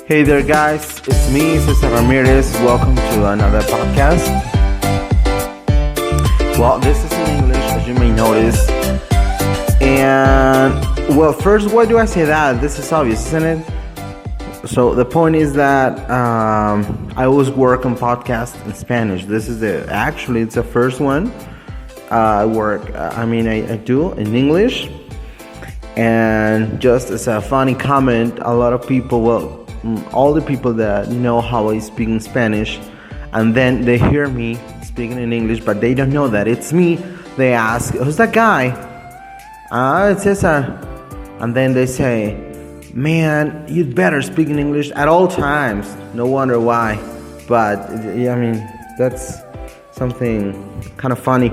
Hey there, guys. It's me, Cesar Ramirez. Welcome to another podcast. Well, this is in English, as you may notice. And, well, first, why do I say that? This is obvious, isn't it? So, the point is that I always work on podcasts in Spanish. This is it's the first one. I do in English. And just as a funny comment, a lot of people, all the people that know how I speak in Spanish, and then they hear me speaking in English, but they don't know that it's me. They ask, who's that guy? It's Cesar. And then they say, man, you'd better speak in English at all times. No wonder why. But, that's something kind of funny.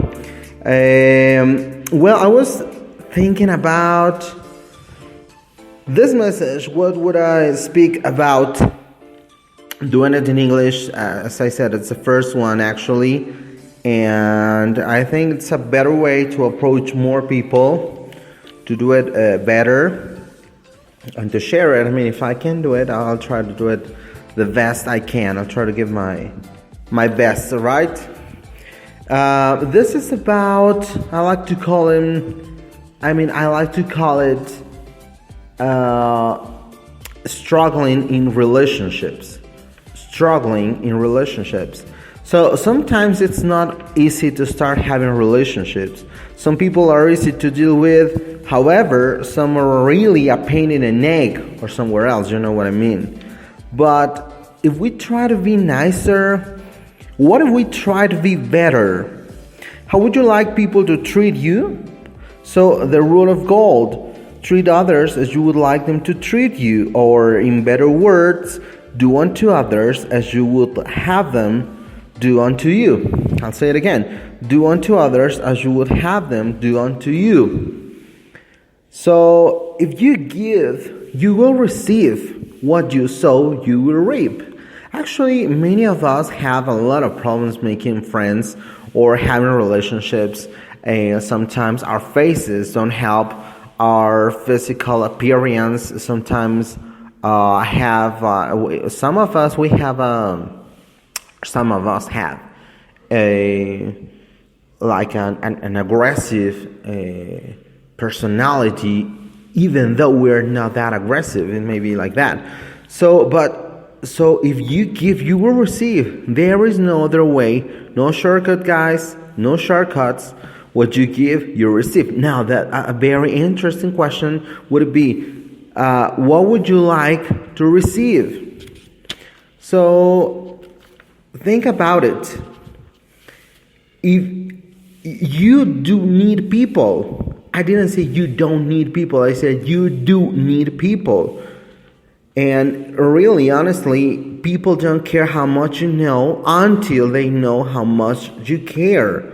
I was thinking about this message. What would I speak about? Doing it in English. As I said, it's the first one actually, and I think it's a better way to approach more people, to do it better, and to share it. If I can do it, I'll try to do it the best I can. I'll try to give my best. Right? This is about. I like to call it struggling in relationships. So sometimes it's not easy to start having relationships. Some people are easy to deal with. However, some are really a pain in the neck or somewhere else. You know what I mean? But if we try to be nicer, what if we try to be better? How would you like people to treat you? So the rule of gold, treat others as you would like them to treat you, or in better words, do unto others as you would have them do unto you. I'll say it again. Do unto others as you would have them do unto you. So if you give, you will receive. What you sow, you will reap. Actually, many of us have a lot of problems making friends or having relationships. And sometimes our faces don't help. Our physical appearance sometimes some of us have an aggressive personality, even though we're not that aggressive. It may be like that. So if you give, you will receive. There is no other way. No shortcut, guys. No shortcuts. What you give, you receive. Now, that a very interesting question would be, what would you like to receive? So, think about it. If you do need people, I didn't say you don't need people. I said you do need people. And really, honestly, people don't care how much you know until they know how much you care.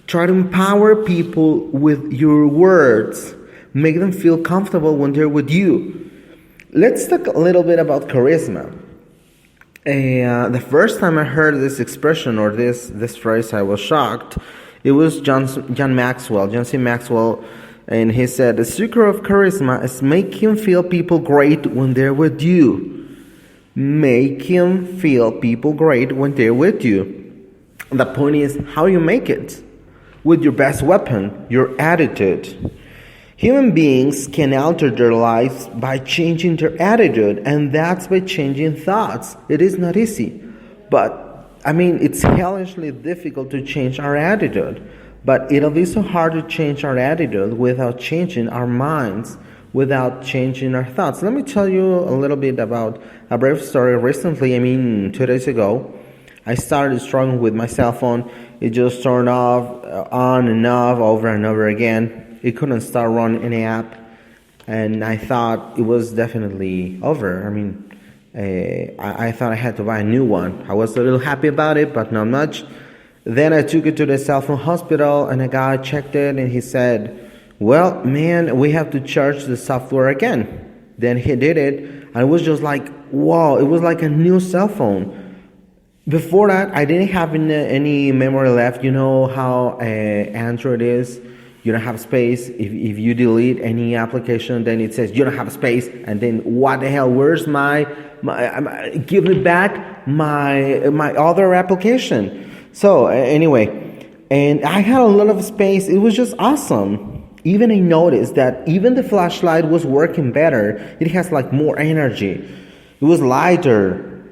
Try to empower people with your words. Make them feel comfortable when they're with you. Let's talk a little bit about charisma. The first time I heard this expression or this phrase, I was shocked. It was John C. Maxwell, and he said, the secret of charisma is making feel people great when they're with you. Make him feel people great when they're with you. The point is how you make it. With your best weapon, your attitude. Human beings can alter their lives by changing their attitude, and that's by changing thoughts. It is not easy, but it's hellishly difficult to change our attitude. But it'll be so hard to change our attitude without changing our minds, without changing our thoughts. Let me tell you a little bit about a brief story. Recently, 2 days ago, I started struggling with my cell phone. It just turned off, on and off, over and over again. It couldn't start running any app. And I thought it was definitely over. I thought I had to buy a new one. I was a little happy about it, but not much. Then I took it to the cell phone hospital, and a guy checked it, and he said, well, man, we have to charge the software again. Then he did it, and it was just like, wow, it was like a new cell phone. Before that, I didn't have any memory left. You know how Android is. you don't have space. If you delete any application, then it says you don't have space, and then what the hell? Where's my give me back my other application? So anyway, and I had a lot of space. It was just awesome. Even I noticed that even the flashlight was working better. It has like more energy. It was lighter.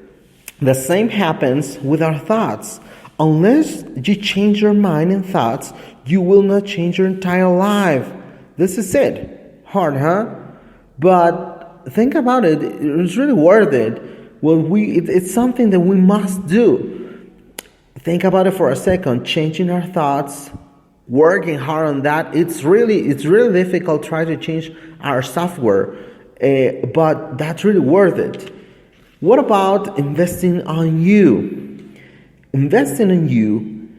The same happens with our thoughts. Unless you change your mind and thoughts, you will not change your entire life. This is it. Hard, huh? But think about it. It's really worth it. Well, it's something that we must do. Think about it for a second. Changing our thoughts, working hard on that. It's really difficult. Try to change our software, but that's really worth it. What about investing on you? Investing in you,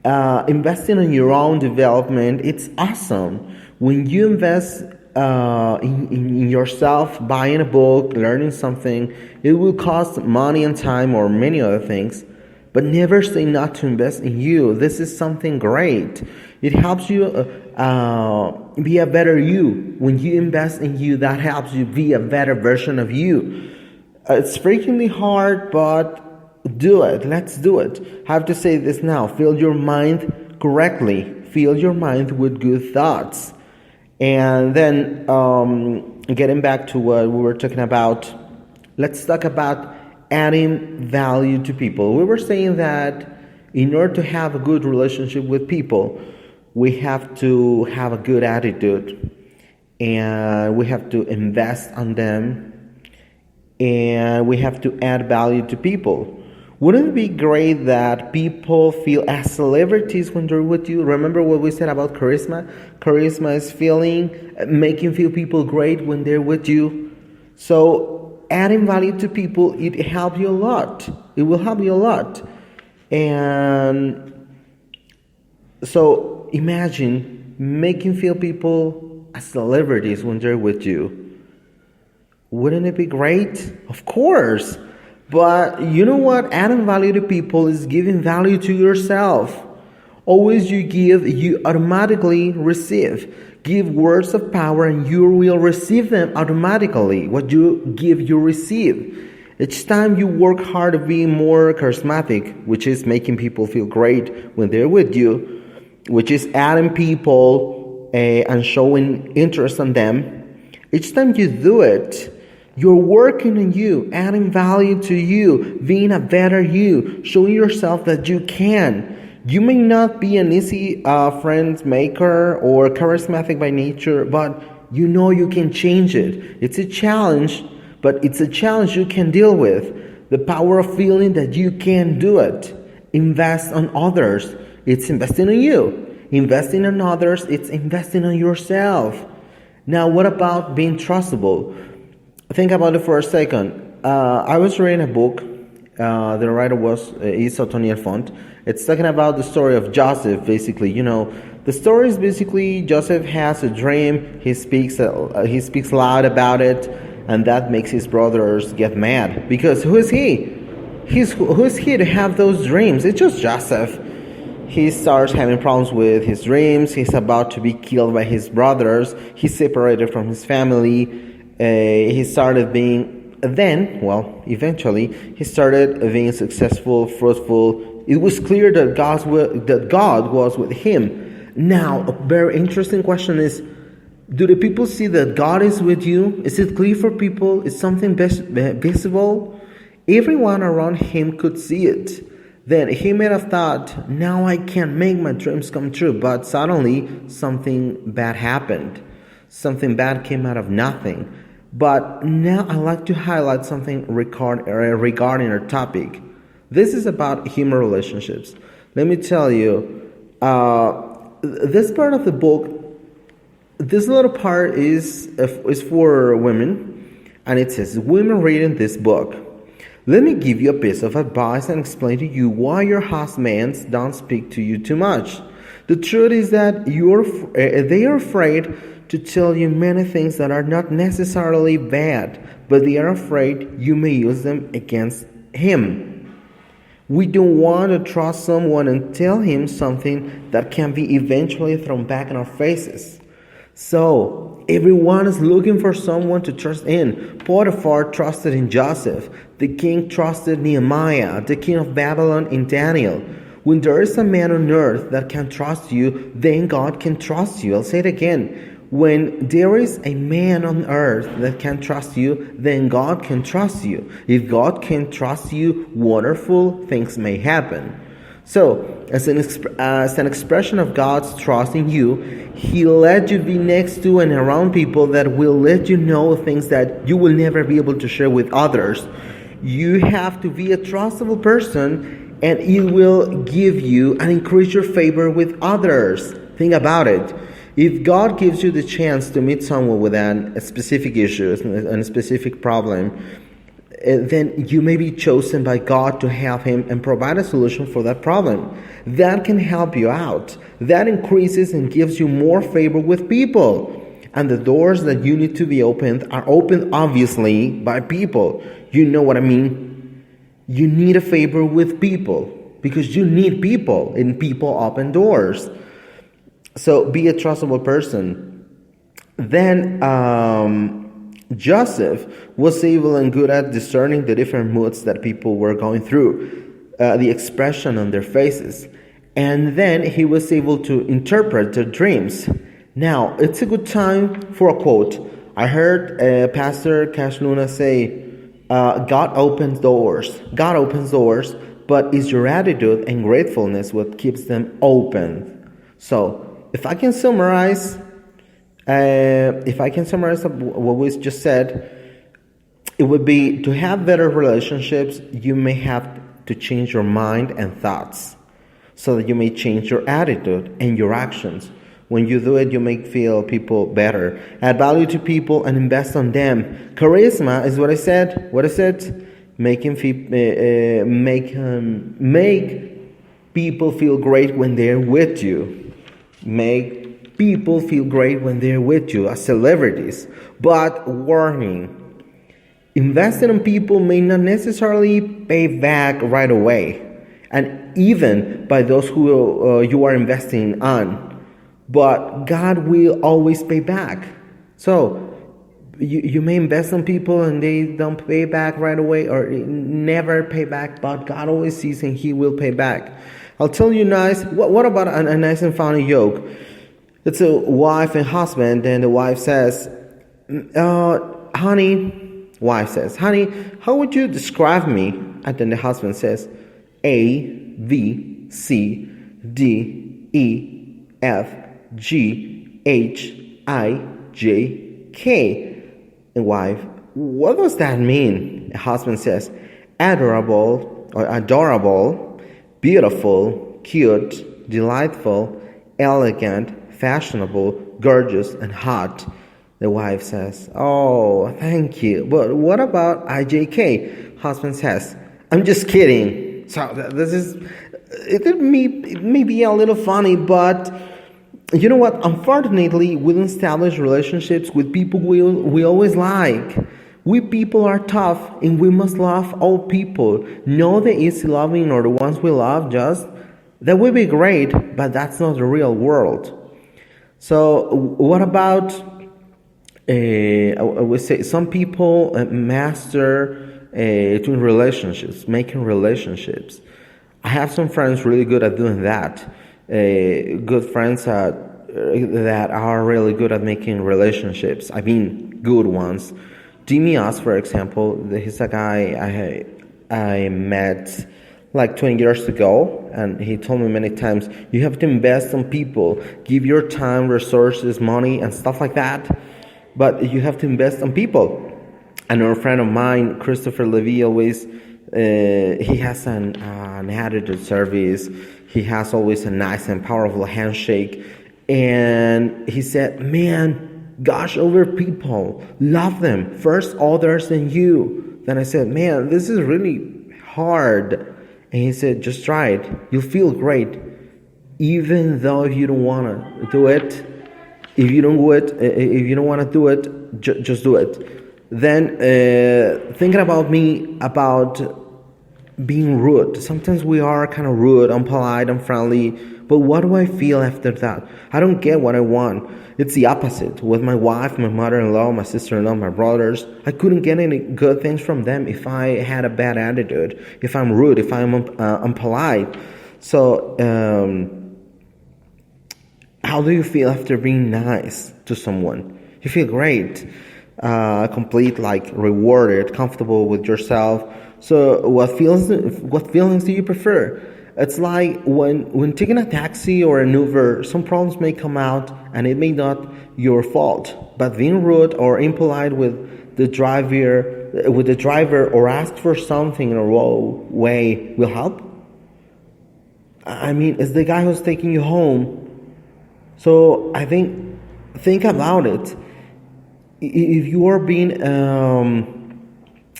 investing in your own development, it's awesome. When you invest in yourself, buying a book, learning something, it will cost money and time or many other things. But never say not to invest in you. This is something great. It helps you be a better you. When you invest in you, that helps you be a better version of you. It's freakingly hard, but do it. Let's do it. I have to say this now. Fill your mind correctly. Fill your mind with good thoughts. And then getting back to what we were talking about, let's talk about adding value to people. We were saying that in order to have a good relationship with people, we have to have a good attitude, and we have to invest on them, and we have to add value to people. Wouldn't it be great that people feel as celebrities when they're with you? Remember what we said about charisma? Charisma is making feel people great when they're with you. So adding value to people, it helps you a lot. It will help you a lot. And so imagine making feel people as celebrities when they're with you. Wouldn't it be great? Of course. But you know what? Adding value to people is giving value to yourself. Always you give, you automatically receive. Give words of power and you will receive them automatically. What you give, you receive. Each time you work hard to be more charismatic, which is making people feel great when they're with you, which is adding people and showing interest in them. Each time you do it, you're working on you, adding value to you, being a better you, showing yourself that you can. You may not be an easy friends maker or charismatic by nature, but you know you can change it. It's a challenge, but it's a challenge you can deal with. The power of feeling that you can do it. Invest on others. It's investing in you. Investing in others, it's investing on yourself. Now, what about being trustable? Think about it for a second. I was reading a book. The writer is Fuente. It's talking about the story of Joseph, basically. You know, the story is basically Joseph has a dream. He speaks loud about it, and that makes his brothers get mad. Because who is he? Who is he to have those dreams? It's just Joseph. He starts having problems with his dreams. He's about to be killed by his brothers. He's separated from his family. He started being, eventually, he started being successful, fruitful. It was clear that God was with him. Now, a very interesting question is, do the people see that God is with you? Is it clear for people? Is something visible? Everyone around him could see it. Then he may have thought, now I can make my dreams come true. But suddenly, something bad happened. Something bad came out of nothing. But now I'd like to highlight something regarding our topic. This is about human relationships. Let me tell you, this part of the book, this little part is for women, and it says, women reading this book. Let me give you a piece of advice and explain to you why your husbands don't speak to you too much. The truth is that they are afraid to tell you many things that are not necessarily bad, but they are afraid you may use them against him. We don't want to trust someone and tell him something that can be eventually thrown back in our faces. So, everyone is looking for someone to trust in. Potiphar trusted in Joseph. The king trusted Nehemiah, the king of Babylon in Daniel. When there is a man on earth that can trust you, then God can trust you. I'll say it again. When there is a man on earth that can trust you, then God can trust you. If God can trust you, wonderful things may happen. So, as an expression of God's trust in you, He let you be next to and around people that will let you know things that you will never be able to share with others. You have to be a trustable person, and it will give you and increase your favor with others. Think about it. If God gives you the chance to meet someone with a specific issue, a specific problem, then you may be chosen by God to help Him and provide a solution for that problem. That can help you out. That increases and gives you more favor with people. And the doors that you need to be opened are opened obviously by people. You know what I mean? You need a favor with people because you need people, and people open doors. So be a trustable person. Then Joseph was able and good at discerning the different moods that people were going through, the expression on their faces. And then he was able to interpret their dreams. Now, it's a good time for a quote. I heard Pastor Cash Luna say, God opens doors. God opens doors, but it's your attitude and gratefulness what keeps them open. So, if I can summarize what we just said, it would be to have better relationships, you may have to change your mind and thoughts so that you may change your attitude and your actions. When you do it, you make feel people better. Add value to people and invest on them. Charisma is what I said. What is it? Make people feel great when they're with you. Make people feel great when they're with you as celebrities. But warning, investing in people may not necessarily pay back right away. And even by those who you are investing on. But God will always pay back. So you may invest on people and they don't pay back right away or never pay back. But God always sees and He will pay back. I'll tell you nice. What about a nice and funny joke? It's a wife and husband, and the wife says, honey, how would you describe me? And then the husband says, A, B, C, D, E, F, G, H, I, J, K. And wife, what does that mean? The husband says, adorable, beautiful, cute, delightful, elegant, fashionable, gorgeous, and hot. The wife says, oh, thank you. But what about IJK? Husband says, I'm just kidding. So it may be a little funny, but you know what? Unfortunately, we don't establish relationships with people we always like. We people are tough, and we must love all people. Know the easy loving or the ones we love just. That would be great, but that's not the real world. So what about, I would say, some people master doing relationships, making relationships. I have some friends really good at doing that. Good friends that are really good at making relationships. I mean, good ones. Dimias, for example, he's a guy I met like 20 years ago, and he told me many times, you have to invest on people, give your time, resources, money, and stuff like that, but you have to invest on people. Another friend of mine, Christopher Levy, always, he has an attitude service, he has always a nice and powerful handshake, and he said, man, gush over people, love them, first others than you. Then I said, man, this is really hard. And he said, just try it. You'll feel great. Even though if you don't want to do it, if you don't want to do it, just do it. Then thinking about me, about being rude. Sometimes we are kind of rude, unpolite, unfriendly. But what do I feel after that? I don't get what I want. It's the opposite. With my wife, my mother-in-law, my sister-in-law, my brothers, I couldn't get any good things from them if I had a bad attitude, if I'm rude, if I'm unpolite. So, how do you feel after being nice to someone? You feel great, complete, like rewarded, comfortable with yourself. So what feelings do you prefer? It's like when taking a taxi or an Uber, some problems may come out and it may not your fault. But being rude or impolite with the driver or ask for something in a wrong way will help. I mean, it's the guy who's taking you home. So I think about it. If you are being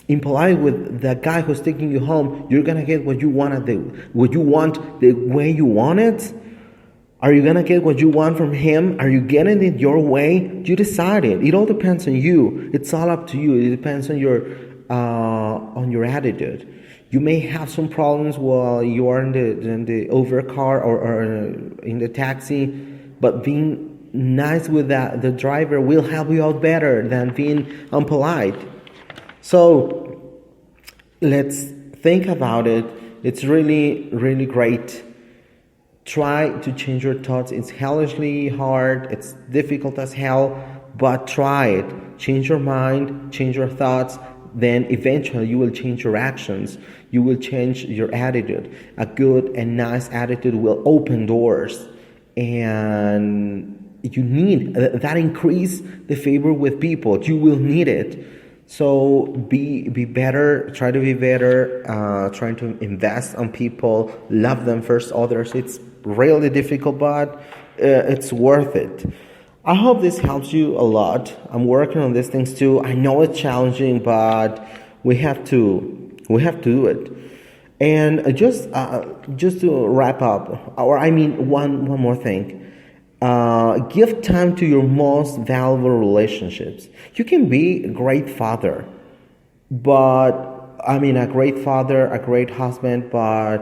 impolite with the guy who's taking you home, you're gonna get what you want the way you want it. Are you gonna get what you want from him? Are you getting it your way? You decide it. It all depends on you. It's all up to you. It depends on your attitude. You may have some problems while you are in the Uber car or in the taxi, but being nice with the driver will help you out better than being unpolite. So let's think about it. It's really, really great. Try to change your thoughts. It's hellishly hard. It's difficult as hell, but try it. Change your mind, change your thoughts. Then eventually you will change your actions. You will change your attitude. A good and nice attitude will open doors. And you need that increase the favor with people. You will need it. So be better. Try to be better. Trying to invest on people. Love them first. Others. It's really difficult, but it's worth it. I hope this helps you a lot. I'm working on these things too. I know it's challenging, but we have to do it. And just to wrap up, one more thing. Give time to your most valuable relationships. You can be a great father, a great husband, but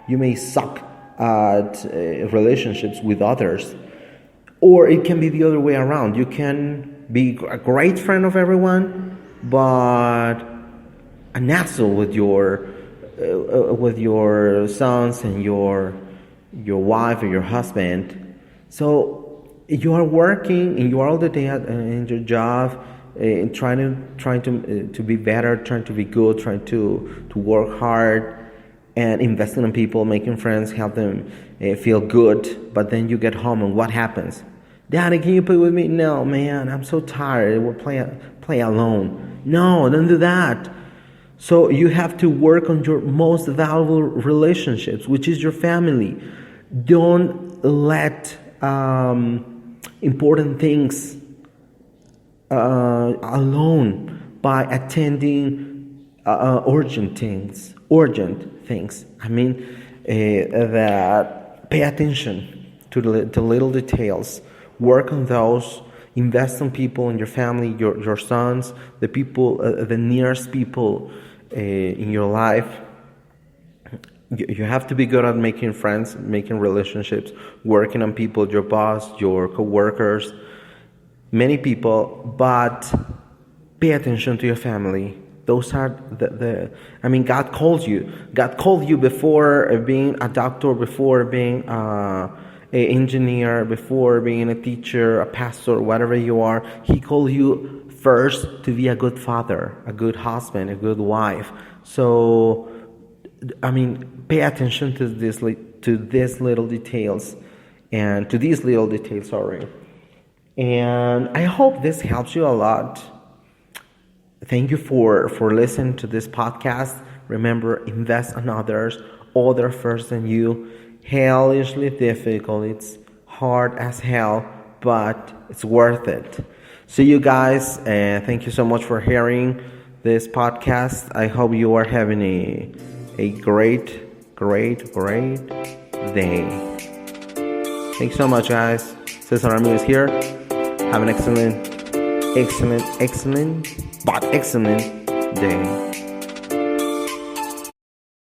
you may suck at relationships with others. Or it can be the other way around. You can be a great friend of everyone, but an asshole with your sons and your wife or your husband. So you are working and you are all the day in your job, trying to be better, trying to be good, trying to work hard, and investing in people, making friends, help them feel good. But then you get home and what happens? Daddy, can you play with me? No, man, I'm so tired. We'll play alone. No, don't do that. So you have to work on your most valuable relationships, which is your family. Don't let important things alone by attending urgent things. That pay attention to the little details. Work on those. Invest in people in your family, your sons, the people, the nearest people in your life. You have to be good at making friends, making relationships, working on people, your boss, your co-workers, many people, but pay attention to your family. Those are God called you. God called you before being a doctor, before being an engineer, before being a teacher, a pastor, whatever you are. He called you first to be a good father, a good husband, a good wife. So, pay attention to these little details. And I hope this helps you a lot. Thank you for listening to this podcast. Remember, invest in others first than you. Hellishly difficult. It's hard as hell, but it's worth it. See you guys, and thank you so much for hearing this podcast. I hope you are having a great day. Thanks so much, guys. Cesar Ramirez here. Have an excellent day.